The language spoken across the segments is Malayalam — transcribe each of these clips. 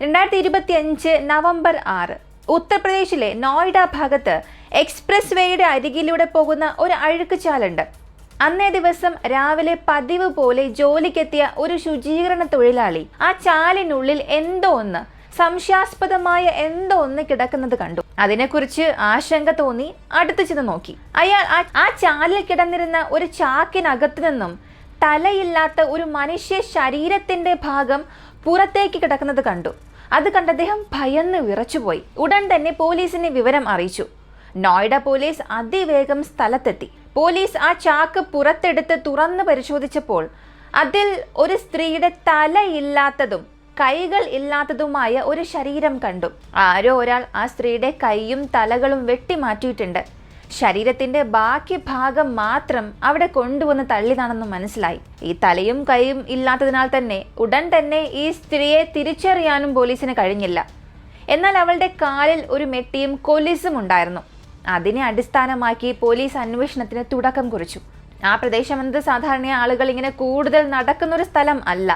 2025 നവംബർ 6 ഉത്തർപ്രദേശിലെ നോയിഡ ഭാഗത്ത് എക്സ്പ്രസ് വേയുടെ അരികിലൂടെ പോകുന്ന ഒരു അഴുക്കുചാലുണ്ട്. അന്നേ ദിവസം രാവിലെ പതിവ് പോലെ ജോലിക്കെത്തിയ ഒരു ശുചീകരണ തൊഴിലാളി ആ ചാലിനുള്ളിൽ സംശയാസ്പദമായ എന്തോ ഒന്ന് കിടക്കുന്നത് കണ്ടു. അതിനെക്കുറിച്ച് ആശങ്ക തോന്നി അടുത്തു ചെന്ന് നോക്കി. അയാൾ ആ ചാലിൽ കിടന്നിരുന്ന ഒരു ചാക്കിനകത്തു നിന്നും തലയില്ലാത്ത ഒരു മനുഷ്യ ശരീരത്തിന്റെ ഭാഗം പുറത്തേക്ക് കിടക്കുന്നത് കണ്ടു. അത് കണ്ട് അദ്ദേഹം ഭയന്ന് വിറച്ചുപോയി. ഉടൻ തന്നെ പോലീസിനെ വിവരം അറിയിച്ചു. നോയിഡ പോലീസ് അതിവേഗം സ്ഥലത്തെത്തി. പോലീസ് ആ ചാക്ക് പുറത്തെടുത്ത് തുറന്ന് പരിശോധിച്ചപ്പോൾ അതിൽ ഒരു സ്ത്രീയുടെ തലയില്ലാത്തതും കൈകൾ ഇല്ലാത്തതുമായ ഒരു ശരീരം കണ്ടു. ആരോ ഒരാൾ ആ സ്ത്രീയുടെ കൈയും തലകളും വെട്ടിമാറ്റിയിട്ടുണ്ട്. ശരീരത്തിന്റെ ബാക്കി ഭാഗം മാത്രം അവിടെ കൊണ്ടുവന്ന് തള്ളിയതാണെന്ന് മനസ്സിലായി. ഈ തലയും കൈയും ഇല്ലാത്തതിനാൽ തന്നെ ഉടൻ തന്നെ ഈ സ്ത്രീയെ തിരിച്ചറിയാനും പോലീസിന് കഴിഞ്ഞില്ല. എന്നാൽ അവളുടെ കാലിൽ ഒരു മെട്ടിയും കൊലുസും ഉണ്ടായിരുന്നു. അതിനെ അടിസ്ഥാനമാക്കി പോലീസ് അന്വേഷണത്തിന് തുടക്കം കുറിച്ചു. ആ പ്രദേശം എന്നത് സാധാരണ ആളുകൾ ഇങ്ങനെ കൂടുതൽ നടക്കുന്നൊരു സ്ഥലം അല്ല.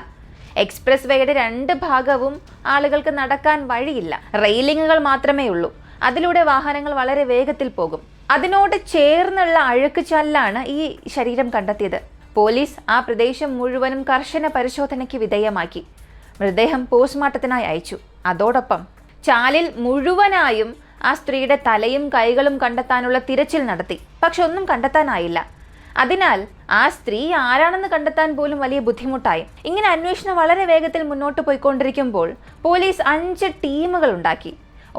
എക്സ്പ്രസ് വേയുടെ 2 ഭാഗവും ആളുകൾക്ക് നടക്കാൻ വഴിയില്ല. റെയിലിങ്ങുകൾ മാത്രമേ ഉള്ളൂ. അതിലൂടെ വാഹനങ്ങൾ വളരെ വേഗത്തിൽ പോകും. അതിനോട് ചേർന്നുള്ള അഴുക്കുചാലിലാണ് ഈ ശരീരം കണ്ടെത്തിയത്. പോലീസ് ആ പ്രദേശം മുഴുവനും കർശന പരിശോധനയ്ക്ക് വിധേയമാക്കി. മൃതദേഹം പോസ്റ്റ്മോർട്ടത്തിനായി അയച്ചു. അതോടൊപ്പം ചാലിൽ മുഴുവനായും ആ സ്ത്രീയുടെ തലയും കൈകളും കണ്ടെത്താനുള്ള തിരച്ചിൽ നടത്തി. പക്ഷെ ഒന്നും കണ്ടെത്താനായില്ല. അതിനാൽ ആ സ്ത്രീ ആരാണെന്ന് കണ്ടെത്താൻ പോലും വലിയ ബുദ്ധിമുട്ടായി. ഇങ്ങനെ അന്വേഷണം വളരെ വേഗത്തിൽ മുന്നോട്ട് പോയിക്കൊണ്ടിരിക്കുമ്പോൾ പോലീസ് 5 ടീമുകൾ ഉണ്ടാക്കി.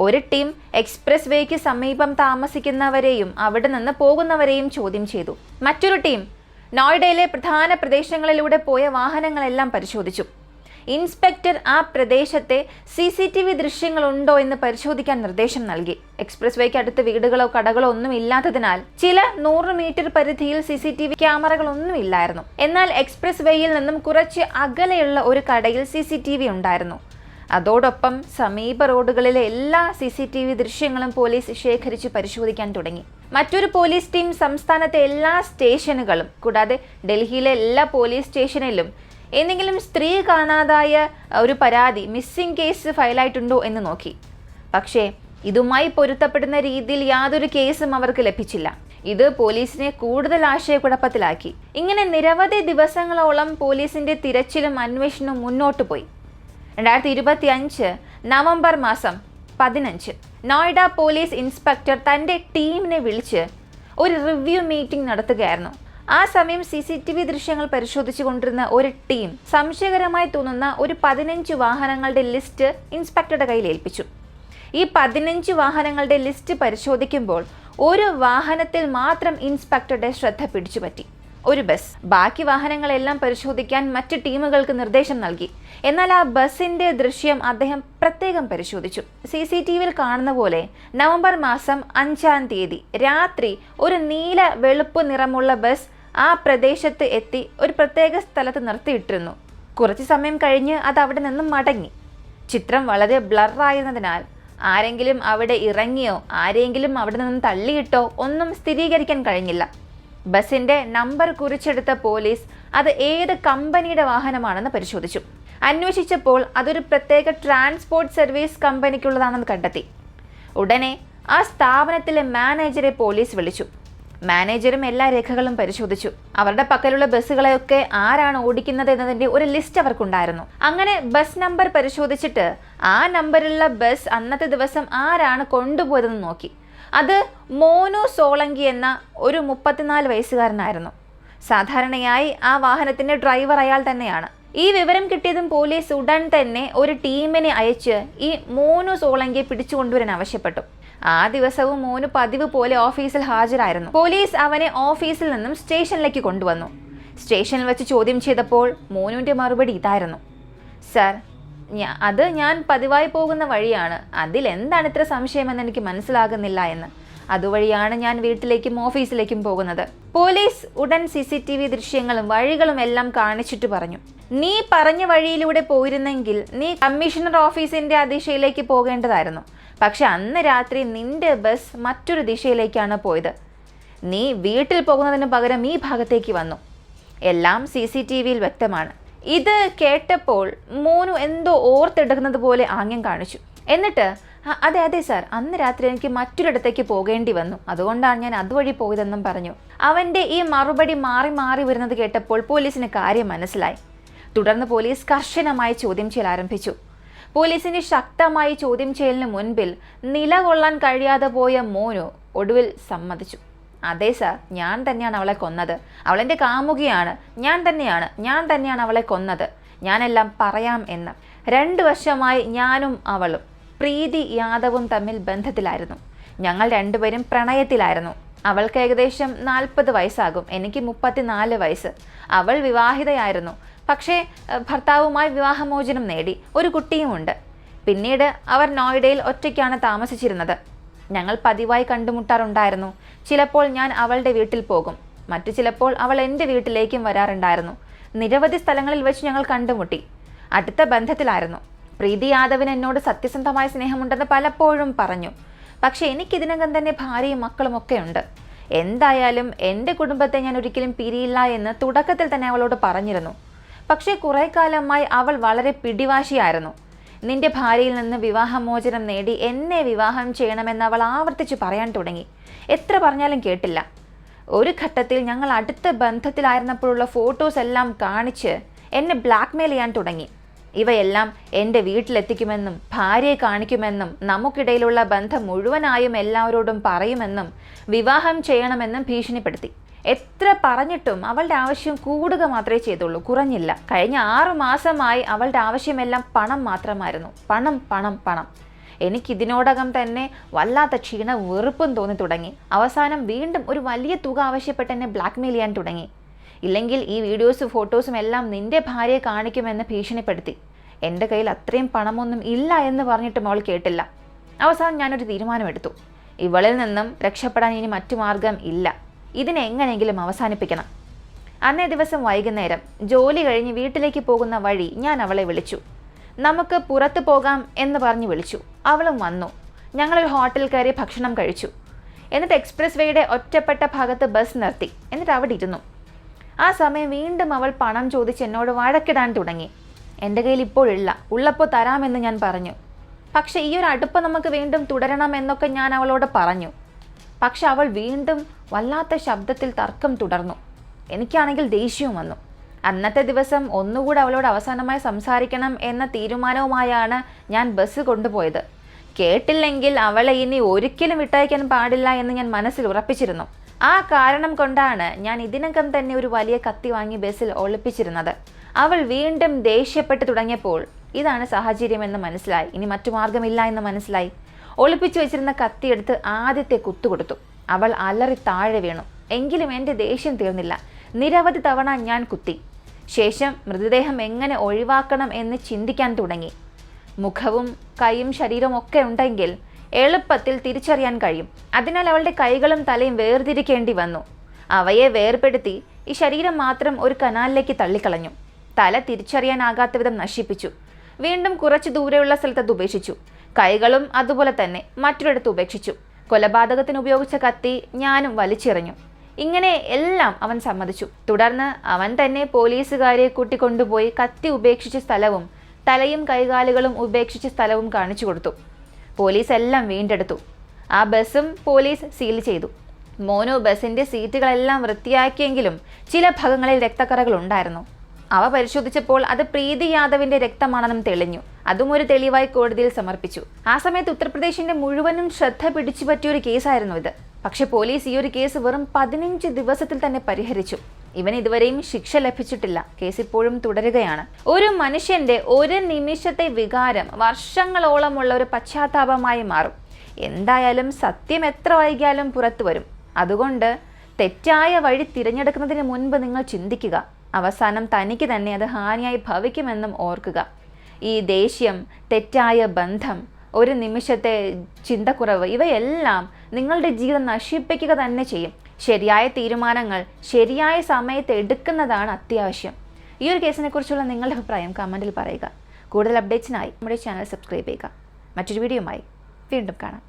ഒരു ടീം എക്സ്പ്രസ് വേക്ക് സമീപം താമസിക്കുന്നവരെയും അവിടെ നിന്ന് പോകുന്നവരെയും ചോദ്യം ചെയ്തു. മറ്റൊരു ടീം നോയിഡയിലെ പ്രധാന പ്രദേശങ്ങളിലൂടെ പോയ വാഹനങ്ങളെല്ലാം പരിശോധിച്ചു. ഇൻസ്പെക്ടർ ആ പ്രദേശത്തെ CCTV ദൃശ്യങ്ങളുണ്ടോ എന്ന് പരിശോധിക്കാൻ നിർദ്ദേശം നൽകി. എക്സ്പ്രസ് വേക്ക് അടുത്ത് വീടുകളോ കടകളോ ഒന്നും ഇല്ലാത്തതിനാൽ ചില 100 മീറ്റർ പരിധിയിൽ CCTV ക്യാമറകളൊന്നും ഇല്ലായിരുന്നു. എന്നാൽ എക്സ്പ്രസ് വേയിൽ നിന്നും കുറച്ച് അകലെയുള്ള ഒരു കടയിൽ CCTV ഉണ്ടായിരുന്നു. അതോടൊപ്പം സമീപ റോഡുകളിലെ എല്ലാ CCTV ദൃശ്യങ്ങളും പോലീസ് ശേഖരിച്ച് പരിശോധിക്കാൻ തുടങ്ങി. മറ്റൊരു പോലീസ് ടീം സംസ്ഥാനത്തെ എല്ലാ സ്റ്റേഷനുകളും കൂടാതെ ഡൽഹിയിലെ എല്ലാ പോലീസ് സ്റ്റേഷനിലും എന്തെങ്കിലും സ്ത്രീ കാണാതായ ഒരു പരാതി, മിസ്സിംഗ് കേസ് ഫയലായിട്ടുണ്ടോ എന്ന് നോക്കി. പക്ഷേ ഇതുമായി പൊരുത്തപ്പെടുന്ന രീതിയിൽ യാതൊരു കേസും അവർക്ക് ലഭിച്ചില്ല. ഇത് പോലീസിനെ കൂടുതൽ ആശയക്കുഴപ്പത്തിലാക്കി. ഇങ്ങനെ നിരവധി ദിവസങ്ങളോളം പോലീസിന്റെ തിരച്ചിലും അന്വേഷണവും മുന്നോട്ട് പോയി. 2025 നവംബർ 15 നോയിഡ പോലീസ് ഇൻസ്പെക്ടർ തൻ്റെ ടീമിനെ വിളിച്ച് ഒരു റിവ്യൂ മീറ്റിംഗ് നടത്തുകയായിരുന്നു. ആ സമയം CCTV ദൃശ്യങ്ങൾ പരിശോധിച്ചു കൊണ്ടിരുന്ന ഒരു ടീം സംശയകരമായി തോന്നുന്ന ഒരു 15 വാഹനങ്ങളുടെ ലിസ്റ്റ് ഇൻസ്പെക്ടറുടെ കയ്യിൽ ഏൽപ്പിച്ചു. ഈ 15 വാഹനങ്ങളുടെ ലിസ്റ്റ് പരിശോധിക്കുമ്പോൾ ഒരു വാഹനത്തിൽ മാത്രം ഇൻസ്പെക്ടറുടെ ശ്രദ്ധ പിടിച്ചുപറ്റി. ഒരു ബസ്. ബാക്കി വാഹനങ്ങളെല്ലാം പരിശോധിക്കാൻ മറ്റ് ടീമുകൾക്ക് നിർദ്ദേശം നൽകി. എന്നാൽ ആ ബസിന്റെ ദൃശ്യം അദ്ദേഹം പ്രത്യേകം പരിശോധിച്ചു. CCTVയിൽ കാണുന്ന പോലെ നവംബർ 5 രാത്രി ഒരു നീല വെളുപ്പ് നിറമുള്ള ബസ് ആ പ്രദേശത്ത് എത്തി ഒരു പ്രത്യേക സ്ഥലത്ത് നിർത്തിയിട്ടിരുന്നു. കുറച്ചു സമയം കഴിഞ്ഞ് അത് അവിടെ നിന്നും മടങ്ങി. ചിത്രം വളരെ ബ്ലറായിരുന്നതിനാൽ ആരെങ്കിലും അവിടെ ഇറങ്ങിയോ ആരെങ്കിലും അവിടെ നിന്നും തള്ളിയിട്ടോ ഒന്നും സ്ഥിരീകരിക്കാൻ കഴിഞ്ഞില്ല. ബസിന്റെ നമ്പർ കുറിച്ചെടുത്ത പോലീസ് അത് ഏത് കമ്പനിയുടെ വാഹനമാണെന്ന് പരിശോധിച്ചു. അന്വേഷിച്ചപ്പോൾ അതൊരു പ്രത്യേക ട്രാൻസ്പോർട്ട് സർവീസ് കമ്പനിക്കുള്ളതാണെന്ന് കണ്ടെത്തി. ഉടനെ ആ സ്ഥാപനത്തിലെ മാനേജറെ പോലീസ് വിളിച്ചു. മാനേജറും എല്ലാ രേഖകളും പരിശോധിച്ചു. അവരുടെ പക്കലുള്ള ബസ്സുകളെയൊക്കെ ആരാണ് ഓടിക്കുന്നത് എന്നതിന്റെ ഒരു ലിസ്റ്റ് അവർക്കുണ്ടായിരുന്നു. അങ്ങനെ ബസ് നമ്പർ പരിശോധിച്ചിട്ട് ആ നമ്പറുള്ള ബസ് അന്നത്തെ ദിവസം ആരാണ് കൊണ്ടുപോയതെന്ന് നോക്കി. അത് മോനു സോളങ്കി എന്ന ഒരു 34 വയസ്സുകാരനായിരുന്നു. സാധാരണയായി ആ വാഹനത്തിന്റെ ഡ്രൈവർ അയാൾ തന്നെയാണ്. ഈ വിവരം കിട്ടിയതും പോലീസ് ഉടൻ തന്നെ ഒരു ടീമിനെ അയച്ച് ഈ മോനു സോളങ്കിയെ പിടിച്ചുകൊണ്ടുവരാൻ ആവശ്യപ്പെട്ടു. ആ ദിവസവും മോനു പതിവ് പോലെ ഓഫീസിൽ ഹാജരായിരുന്നു. പോലീസ് അവനെ ഓഫീസിൽ നിന്നും സ്റ്റേഷനിലേക്ക് കൊണ്ടുവന്നു. സ്റ്റേഷനിൽ വെച്ച് ചോദ്യം ചെയ്തപ്പോൾ മോനുവിന്റെ മറുപടി ഇതായിരുന്നു: സർ, അത് ഞാൻ പതിവായി പോകുന്ന വഴിയാണ്. അതിലെന്താണ് ഇത്ര സംശയമെന്ന് എനിക്ക് മനസ്സിലാകുന്നില്ല എന്ന്. അതുവഴിയാണ് ഞാൻ വീട്ടിലേക്കും ഓഫീസിലേക്കും പോകുന്നത്. പോലീസ് ഉടൻ CCTV ദൃശ്യങ്ങളും വഴികളും എല്ലാം കാണിച്ചിട്ട് പറഞ്ഞു, നീ പറഞ്ഞ വഴിയിലൂടെ പോയിരുന്നെങ്കിൽ നീ കമ്മീഷണർ ഓഫീസിന്റെ ആ ദിശയിലേക്ക് പോകേണ്ടതായിരുന്നു. പക്ഷെ അന്ന് രാത്രി നിന്റെ ബസ് മറ്റൊരു ദിശയിലേക്കാണ് പോയത്. നീ വീട്ടിൽ പോകുന്നതിന് പകരം ഈ ഭാഗത്തേക്ക് വന്നു. എല്ലാം CCTVയിൽ വ്യക്തമാണ്. ഇത് കേട്ടപ്പോൾ മോനു എന്തോ ഓർത്തെടുക്കുന്നത് പോലെ ആംഗ്യം കാണിച്ചു. എന്നിട്ട് അതെ അതെ സാർ, അന്ന് രാത്രി എനിക്ക് മറ്റൊരിടത്തേക്ക് പോകേണ്ടി വന്നു, അതുകൊണ്ടാണ് ഞാൻ അതുവഴി പോയതെന്നും പറഞ്ഞു. അവൻ്റെ ഈ മറുപടി മാറി മാറി വരുന്നത് കേട്ടപ്പോൾ പോലീസിന് കാര്യം മനസ്സിലായി. തുടർന്ന് പോലീസ് കർശനമായി ചോദ്യം ചെയ്യൽ ആരംഭിച്ചു. പോലീസിന്റെ ശക്തമായി ചോദ്യം ചെയ്യലിന് മുൻപിൽ നിലകൊള്ളാൻ കഴിയാതെ പോയ മോനു ഒടുവിൽ സമ്മതിച്ചു. അതെ സാർ, ഞാൻ തന്നെയാണ് അവളെ കൊന്നത്, അവളെൻ്റെ കാമുകിയാണ്, ഞാൻ തന്നെയാണ് അവളെ കൊന്നത്, ഞാനെല്ലാം പറയാം എന്ന്. 2 വർഷമായി ഞാനും അവളും പ്രീതി യാദവും തമ്മിൽ ബന്ധത്തിലായിരുന്നു. ഞങ്ങൾ രണ്ടുപേരും പ്രണയത്തിലായിരുന്നു. അവൾക്ക് ഏകദേശം 40 വയസ്സാകും, എനിക്ക് 34 വയസ്സ്. അവൾ വിവാഹിതയായിരുന്നു, പക്ഷേ ഭർത്താവുമായി വിവാഹമോചനം നേടി, ഒരു കുട്ടിയുമുണ്ട്. പിന്നീട് അവർ നോയിഡയിൽ ഒറ്റയ്ക്കാണ് താമസിച്ചിരുന്നത്. ഞങ്ങൾ പതിവായി കണ്ടുമുട്ടാറുണ്ടായിരുന്നു. ചിലപ്പോൾ ഞാൻ അവളുടെ വീട്ടിൽ പോകും, മറ്റു ചിലപ്പോൾ അവൾ എൻ്റെ വീട്ടിലേക്കും വരാറുണ്ടായിരുന്നു. നിരവധി സ്ഥലങ്ങളിൽ വെച്ച് ഞങ്ങൾ കണ്ടുമുട്ടി. അടുത്ത ബന്ധത്തിലായിരുന്നു. പ്രീതി യാദവിന് എന്നോട് സത്യസന്ധമായ സ്നേഹമുണ്ടെന്ന് പലപ്പോഴും പറഞ്ഞു. പക്ഷെ എനിക്കിതിനകം തന്നെ ഭാര്യയും മക്കളും ഒക്കെ ഉണ്ട്. എന്തായാലും എൻ്റെ കുടുംബത്തെ ഞാൻ ഒരിക്കലും പിരിയില്ല എന്ന് തുടക്കത്തിൽ തന്നെ അവളോട് പറഞ്ഞിരുന്നു. പക്ഷേ കുറേ കാലമായി അവൾ വളരെ പിടിവാശിയായിരുന്നു. നിന്റെ ഭാര്യയിൽ നിന്ന് വിവാഹമോചനം നേടി എന്നെ വിവാഹം ചെയ്യണമെന്ന് അവൾ ആവർത്തിച്ച് പറയാൻ തുടങ്ങി. എത്ര പറഞ്ഞാലും കേട്ടില്ല. ഒരു ഘട്ടത്തിൽ ഞങ്ങൾ അടുത്ത ബന്ധത്തിലായിരുന്നപ്പോഴുള്ള ഫോട്ടോസ് എല്ലാം കാണിച്ച് എന്നെ ബ്ലാക്ക്മെയിൽ ചെയ്യാൻ തുടങ്ങി. ഇവയെല്ലാം എൻ്റെ വീട്ടിലെത്തിക്കുമെന്നും ഭാര്യയെ കാണിക്കുമെന്നും നമുക്കിടയിലുള്ള ബന്ധം മുഴുവനായും എല്ലാവരോടും പറയുമെന്നും വിവാഹം ചെയ്യണമെന്നും ഭീഷണിപ്പെടുത്തി. എത്ര പറഞ്ഞിട്ടും അവളുടെ ആവശ്യം കൂടുക മാത്രമേ ചെയ്തുള്ളൂ, കുറഞ്ഞില്ല. കഴിഞ്ഞ 6 മാസമായി അവളുടെ ആവശ്യമെല്ലാം പണം മാത്രമായിരുന്നു. പണം പണം പണം. എനിക്കിതിനോടകം തന്നെ വല്ലാത്ത ക്ഷീണ വെറുപ്പും തോന്നി തുടങ്ങി. അവസാനം വീണ്ടും ഒരു വലിയ തുക ആവശ്യപ്പെട്ട് എന്നെ ബ്ലാക്ക്മെയിൽ ചെയ്യാൻ തുടങ്ങി. ഇല്ലെങ്കിൽ ഈ വീഡിയോസും ഫോട്ടോസും എല്ലാം നിന്റെ ഭാര്യയെ കാണിക്കുമെന്ന് ഭീഷണിപ്പെടുത്തി. എൻ്റെ കയ്യിൽ അത്രയും പണമൊന്നും ഇല്ല എന്ന് പറഞ്ഞിട്ടും അവൾ കേട്ടില്ല. അവസാനം ഞാനൊരു തീരുമാനമെടുത്തു. ഇവളിൽ നിന്നും രക്ഷപ്പെടാൻ ഇനി മറ്റു മാർഗം ഇല്ല. ഇതിനെ എങ്ങനെയെങ്കിലും അവസാനിപ്പിക്കണം. അന്നേ ദിവസം വൈകുന്നേരം ജോലി കഴിഞ്ഞ് വീട്ടിലേക്ക് പോകുന്ന വഴി ഞാൻ അവളെ വിളിച്ചു. നമുക്ക് പുറത്തു പോകാം എന്ന് പറഞ്ഞ് വിളിച്ചു. അവളും വന്നു. ഞങ്ങളൊരു ഹോട്ടലിൽ കയറി ഭക്ഷണം കഴിച്ചു. എന്നിട്ട് എക്സ്പ്രസ് വേയുടെ ഒറ്റപ്പെട്ട ഭാഗത്ത് ബസ് നിർത്തി. എന്നിട്ട് അവിടെ ഇരുന്നു. ആ സമയം വീണ്ടും അവൾ പണം ചോദിച്ച് എന്നോട് വഴക്കിടാൻ തുടങ്ങി. എൻ്റെ കയ്യിൽ ഇപ്പോഴില്ല, ഉള്ളപ്പോൾ തരാമെന്ന് ഞാൻ പറഞ്ഞു. പക്ഷേ ഈ ഒരു അടുപ്പം നമുക്ക് വീണ്ടും തുടരണം എന്നൊക്കെ ഞാൻ അവളോട് പറഞ്ഞു. പക്ഷെ അവൾ വീണ്ടും വല്ലാത്ത ശബ്ദത്തിൽ തർക്കം തുടർന്നു. എനിക്കാണെങ്കിൽ ദേഷ്യവും വന്നു. അന്നത്തെ ദിവസം ഒന്നുകൂടെ അവളോട് അവസാനമായി സംസാരിക്കണം എന്ന തീരുമാനവുമായാണ് ഞാൻ ബസ് കൊണ്ടുപോയത്. കേട്ടില്ലെങ്കിൽ അവളെ ഇനി ഒരിക്കലും വിട്ടയക്കാൻ പാടില്ല എന്ന് ഞാൻ മനസ്സിൽ ഉറപ്പിച്ചിരുന്നു. ആ കാരണം കൊണ്ടാണ് ഞാൻ ഇതിനകം തന്നെ ഒരു വലിയ കത്തി വാങ്ങി ബസ്സിൽ ഒളിപ്പിച്ചിരുന്നത്. അവൾ വീണ്ടും ദേഷ്യപ്പെട്ട് തുടങ്ങിയപ്പോൾ ഇതാണ് സാഹചര്യമെന്ന് മനസ്സിലായി. ഇനി മറ്റു മാർഗമില്ല എന്ന് മനസ്സിലായി. ഒളിപ്പിച്ചു വെച്ചിരുന്ന കത്തിയെടുത്ത് ആദ്യത്തെ കുത്തുകൊടുത്തു. അവൾ അലറി താഴെ വീണു. എങ്കിലും എൻ്റെ ദേഷ്യം തീർന്നില്ല. നിരവധി തവണ ഞാൻ കുത്തി. ശേഷം മൃതദേഹം എങ്ങനെ ഒഴിവാക്കണം എന്ന് ചിന്തിക്കാൻ തുടങ്ങി. മുഖവും കൈയും ശരീരവും ഒക്കെ ഉണ്ടെങ്കിൽ എളുപ്പത്തിൽ തിരിച്ചറിയാൻ കഴിയും. അതിനാൽ അവളുടെ കൈകളും തലയും വേർതിരിക്കേണ്ടി വന്നു. അവയെ വേർപെടുത്തി ഈ ശരീരം മാത്രം ഒരു കനാലിലേക്ക് തള്ളിക്കളഞ്ഞു. തല തിരിച്ചറിയാനാകാത്ത വിധം നശിപ്പിച്ചു. വീണ്ടും കുറച്ച് ദൂരെയുള്ള സ്ഥലത്ത് അത് ഉപേക്ഷിച്ചു. കൈകളും അതുപോലെ തന്നെ മറ്റൊരിടത്ത് ഉപേക്ഷിച്ചു. കൊലപാതകത്തിന് ഉപയോഗിച്ച കത്തി ഞാനും വലിച്ചെറിഞ്ഞു. ഇങ്ങനെ എല്ലാം അവൻ സമ്മതിച്ചു. തുടർന്ന് അവൻ തന്നെ പോലീസുകാരെ കൂട്ടിക്കൊണ്ടുപോയി കത്തി ഉപേക്ഷിച്ച സ്ഥലവും തലയും കൈകാലുകളും ഉപേക്ഷിച്ച സ്ഥലവും കാണിച്ചു കൊടുത്തു. പോലീസ് എല്ലാം വീണ്ടെടുത്തു. ആ ബസ്സും പോലീസ് സീൽ ചെയ്തു. മോനു ബസ്സിൻ്റെ സീറ്റുകളെല്ലാം വൃത്തിയാക്കിയെങ്കിലും ചില ഭാഗങ്ങളിൽ രക്തക്കറകൾ ഉണ്ടായിരുന്നു. അവ പരിശോധിച്ചപ്പോൾ അത് പ്രീതി യാദവിൻ്റെ രക്തമാണെന്നും തെളിഞ്ഞു. അതും ഒരു തെളിവായി കോടതിയിൽ സമർപ്പിച്ചു. ആ സമയത്ത് ഉത്തർപ്രദേശിന്റെ മുഴുവനും ശ്രദ്ധ പിടിച്ചു പറ്റിയൊരു കേസായിരുന്നു ഇത്. പക്ഷെ പോലീസ് ഈ ഒരു കേസ് വെറും 15 ദിവസത്തിൽ തന്നെ പരിഹരിച്ചു. ഇവന് ഇതുവരെയും ശിക്ഷ ലഭിച്ചിട്ടില്ല. കേസ് ഇപ്പോഴും തുടരുകയാണ്. ഒരു മനുഷ്യന്റെ ഒരു നിമിഷത്തെ വികാരം വർഷങ്ങളോളമുള്ള ഒരു പശ്ചാത്താപമായി മാറും. എന്തായാലും സത്യം എത്ര വൈകിയാലും പുറത്തു വരും. അതുകൊണ്ട് തെറ്റായ വഴി തിരഞ്ഞെടുക്കുന്നതിന് മുൻപ് നിങ്ങൾ ചിന്തിക്കുക. അവസാനം തനിക്ക് തന്നെ അത് ഹാനിയായി ഭവിക്കുമെന്നും ഓർക്കുക. ഈ ദേഷ്യം, തെറ്റായ ബന്ധം, ഒരു നിമിഷത്തെ ചിന്തക്കുറവ് ഇവയെല്ലാം നിങ്ങളുടെ ജീവിതം നശിപ്പിക്കുക തന്നെ ചെയ്യും. ശരിയായ തീരുമാനങ്ങൾ ശരിയായ സമയത്ത് എടുക്കുന്നതാണ് അത്യാവശ്യം. ഈ ഒരു കേസിനെ കുറിച്ചുള്ള നിങ്ങളുടെ അഭിപ്രായം കമൻറ്റിൽ പറയുക. കൂടുതൽ അപ്ഡേറ്റ്സിനായി നമ്മുടെ ചാനൽ സബ്സ്ക്രൈബ് ചെയ്യുക. മറ്റൊരു വീഡിയോയുമായി വീണ്ടും കാണാം.